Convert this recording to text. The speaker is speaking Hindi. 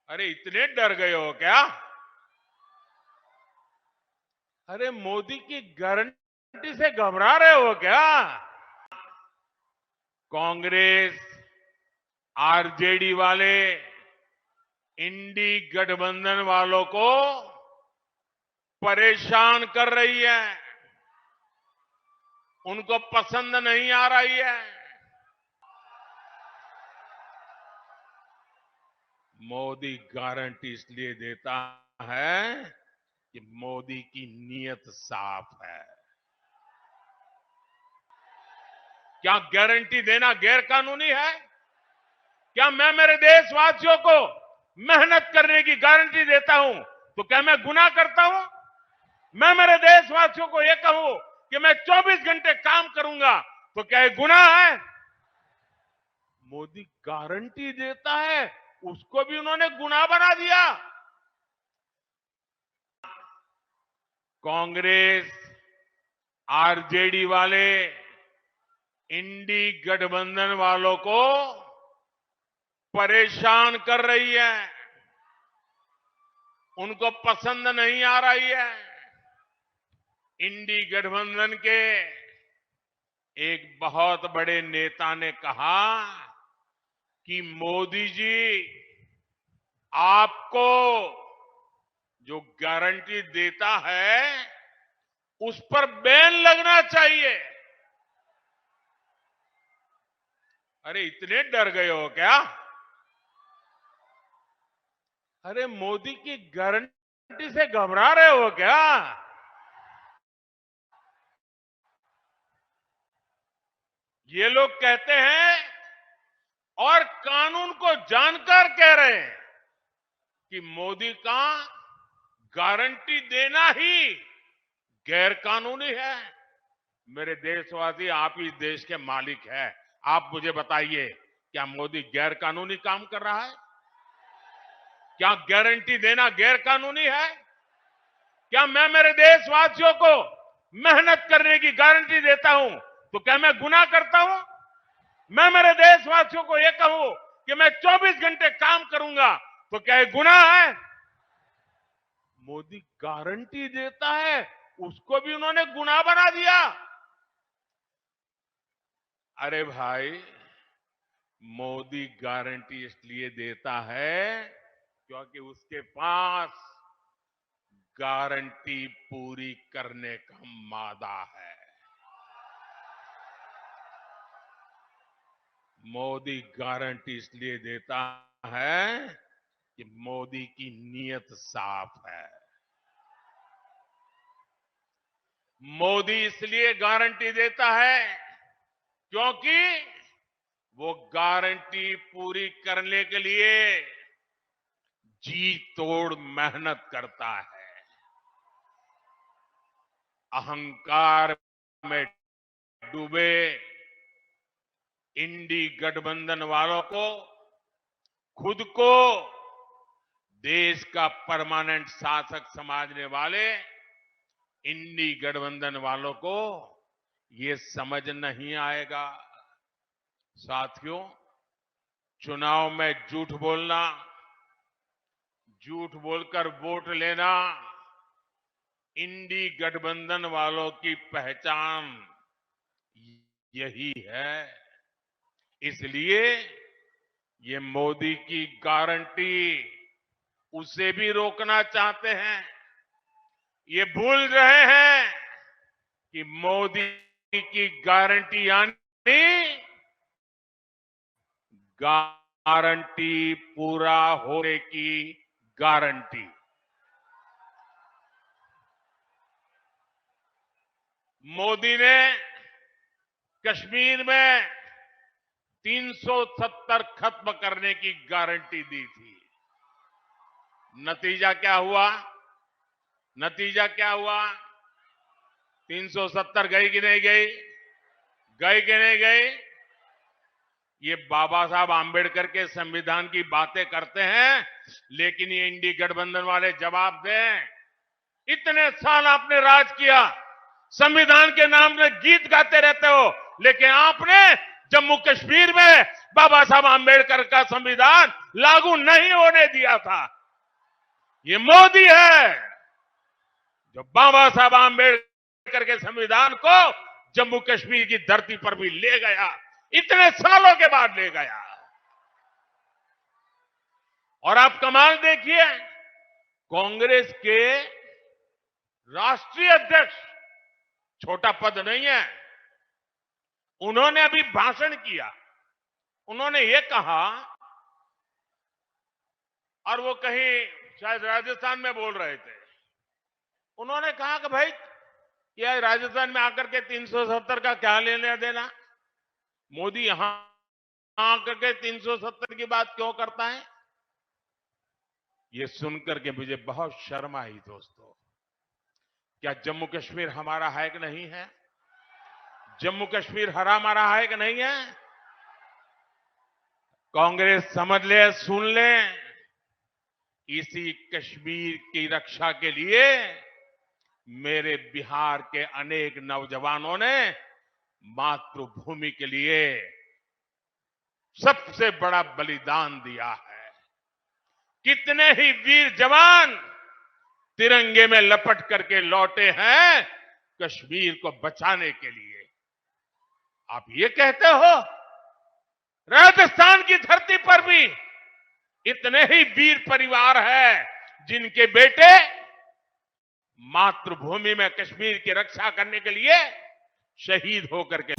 अरे इतने डर गए हो क्या? अरे मोदी की गारंटी से घबरा रहे हो क्या? कांग्रेस, आरजेडी वाले, इंडी गठबंधन वालों को परेशान कर रही है। उनको पसंद नहीं आ रही है। मोदी गारंटी इसलिए देता है कि मोदी की नीयत साफ है। क्या गारंटी देना गैर कानूनी है? क्या मैं मेरे देशवासियों को मेहनत करने की गारंटी देता हूं तो क्या मैं गुनाह करता हूं? मैं मेरे देशवासियों को यह कहूं कि मैं 24 घंटे काम करूंगा तो क्या ये गुनाह है? मोदी गारंटी देता है, उसको भी उन्होंने गुनाह बना दिया। कांग्रेस, आरजेडी वाले, इंडी गठबंधन वालों को परेशान कर रही है। उनको पसंद नहीं आ रही है। इंडी गठबंधन के एक बहुत बड़े नेता ने कहा कि मोदी जी, आपको जो गारंटी देता है उस पर बैन लगना चाहिए। अरे इतने डर गए हो क्या? अरे मोदी की गारंटी से घबरा रहे हो क्या? ये लोग कहते हैं और कानून को जानकर कह रहे हैं कि मोदी का गारंटी देना ही गैर कानूनी है। मेरे देशवासी, आप ही देश के मालिक हैं। आप मुझे बताइए, क्या मोदी गैर कानूनी काम कर रहा है? क्या गारंटी देना गैर कानूनी है? क्या मैं मेरे देशवासियों को मेहनत करने की गारंटी देता हूं तो क्या मैं गुनाह करता हूं? मैं मेरे देशवासियों को यह कहूं कि मैं 24 घंटे काम करूंगा तो क्या ये गुनाह है? मोदी गारंटी देता है, उसको भी उन्होंने गुनाह बना दिया। अरे भाई, मोदी गारंटी इसलिए देता है क्योंकि उसके पास गारंटी पूरी करने का मादा है। मोदी गारंटी इसलिए देता है कि मोदी की नीयत साफ है। मोदी इसलिए गारंटी देता है क्योंकि वो गारंटी पूरी करने के लिए जी तोड़ मेहनत करता है। अहंकार में डूबे इंडी गठबंधन वालों को, खुद को देश का परमानेंट शासक समझने वाले इंडी गठबंधन वालों को ये समझ नहीं आएगा। साथियों, चुनाव में झूठ बोलना, झूठ बोलकर वोट लेना इंडी गठबंधन वालों की पहचान यही है। इसलिए ये मोदी की गारंटी उसे भी रोकना चाहते हैं। ये भूल रहे हैं कि मोदी की गारंटी यानी गारंटी पूरा होने की गारंटी। मोदी ने कश्मीर में 370 खत्म करने की गारंटी दी थी। नतीजा क्या हुआ? नतीजा क्या हुआ? 370 गई कि नहीं गई? गई कि नहीं गई? ये बाबा साहब आंबेडकर के संविधान की बातें करते हैं, लेकिन ये इंडी गठबंधन वाले जवाब दें। इतने साल आपने राज किया, संविधान के नाम में गीत गाते रहते हो, लेकिन आपने जम्मू कश्मीर में बाबा साहब आंबेडकर का संविधान लागू नहीं होने दिया था। ये मोदी है जो बाबा साहब आंबेडकर के संविधान को जम्मू कश्मीर की धरती पर भी ले गया, इतने सालों के बाद ले गया। और आप कमाल देखिए, कांग्रेस के राष्ट्रीय अध्यक्ष, छोटा पद नहीं है, उन्होंने अभी भाषण किया। उन्होंने ये कहा, और वो कहीं शायद राजस्थान में बोल रहे थे, उन्होंने कहा कि भाई ये राजस्थान में आकर के 370 का क्या लेना देना, मोदी यहां आकर के 370 की बात क्यों करता है। ये सुनकर के मुझे बहुत शर्म आई। दोस्तों, क्या जम्मू कश्मीर हमारा है कि नहीं है? जम्मू कश्मीर हमारा है कि नहीं है? कांग्रेस समझ ले, सुन ले, इसी कश्मीर की रक्षा के लिए मेरे बिहार के अनेक नौजवानों ने मातृभूमि के लिए सबसे बड़ा बलिदान दिया है। कितने ही वीर जवान तिरंगे में लपट करके लौटे हैं कश्मीर को बचाने के लिए। आप ये कहते हो राजस्थान की धरती पर भी इतने ही वीर परिवार हैं जिनके बेटे मातृभूमि में कश्मीर की रक्षा करने के लिए शहीद होकर के